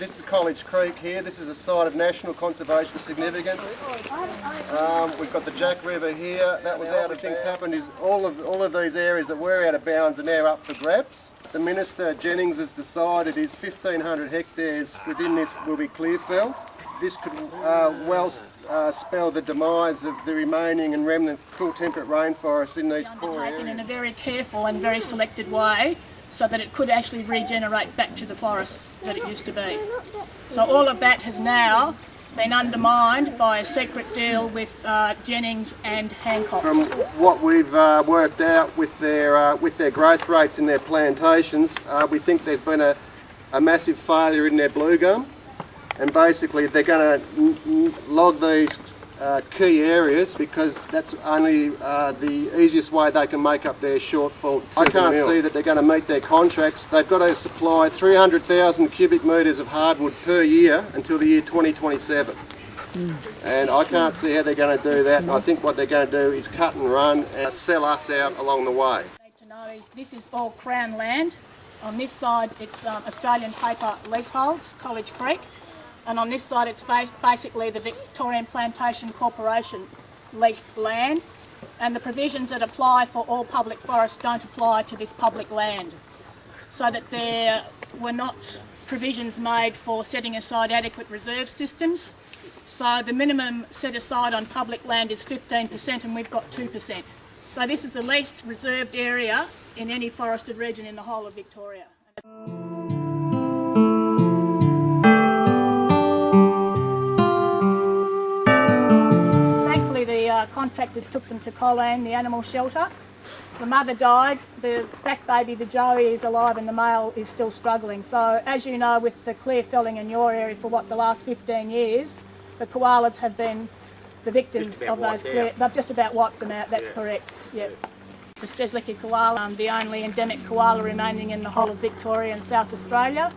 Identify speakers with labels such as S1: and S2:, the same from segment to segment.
S1: This is College Creek here. This is a site of national conservation significance. We've got the Jack River here. That was out of things happened. Is all of these areas that were out of bounds are now up for grabs. The Minister Jennings has decided is 1,500 hectares within this will be clear fell. This could spell the demise of the remaining and remnant cool temperate rainforests in these core areas.
S2: Undertaken in a very careful and very selected way, so that it could actually regenerate back to the forests that it used to be. So all of that has now been undermined by a secret deal with Jennings and Hancock.
S1: From what we've worked out with their growth rates in their plantations, we think there's been a massive failure in their blue gum, and basically they're going to log these key areas because that's only the easiest way they can make up their shortfall. I can't see that they're going to meet their contracts. They've got to supply 300,000 cubic metres of hardwood per year until the year 2027. And I can't see how they're going to do that. And I think what they're going to do is cut and run and sell us out along the way.
S2: To know is this is all Crown land. On this side it's Australian paper leaseholds, College Creek. And on this side it's basically the Victorian Plantation Corporation leased land, and the provisions that apply for all public forests don't apply to this public land. So that there were not provisions made for setting aside adequate reserve systems. So the minimum set aside on public land is 15% and we've got 2%. So this is the least reserved area in any forested region in the whole of Victoria. The contractors took them to Collan, the animal shelter. The mother died, the back baby, the Joey, is alive and the male is still struggling. So as you know, with the clear felling in your area for the last 15 years, the koalas have been the victims of those clear. They've just about wiped them out, that's correct. Yep. The Stesleki koala, the only endemic koala remaining in the whole of Victoria and South Australia.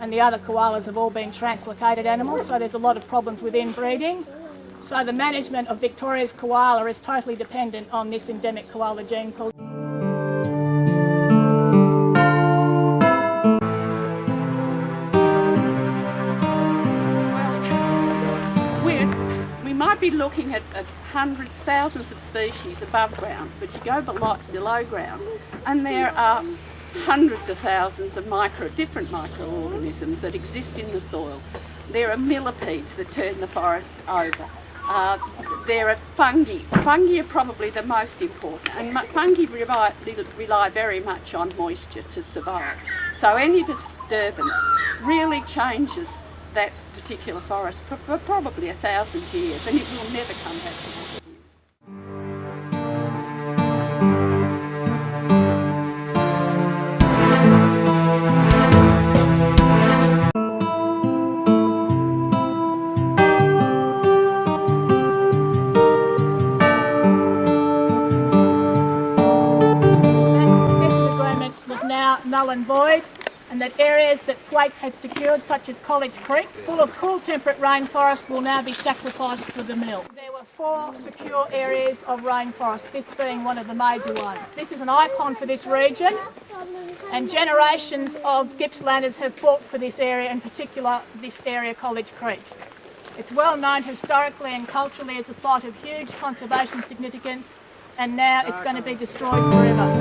S2: And the other koalas have all been translocated animals, so there's a lot of problems with inbreeding. So the management of Victoria's koala is totally dependent on this endemic koala gene pool.
S3: We might be looking at hundreds, thousands of species above ground, but you go below ground and there are hundreds of thousands of different microorganisms that exist in the soil. There are millipedes that turn the forest over. There are fungi. Fungi are probably the most important, and fungi rely very much on moisture to survive. So any disturbance really changes that particular forest for probably 1,000 years, and it will never come back to what it is.
S2: Null and void, and that areas that Thwaites had secured, such as College Creek, full of cool temperate rainforest, will now be sacrificed for the mill. There were 4 secure areas of rainforest, this being one of the major ones. This is an icon for this region, and generations of Gippslanders have fought for this area, in particular this area, College Creek. It's well known historically and culturally as a site of huge conservation significance, and now it's going to be destroyed forever.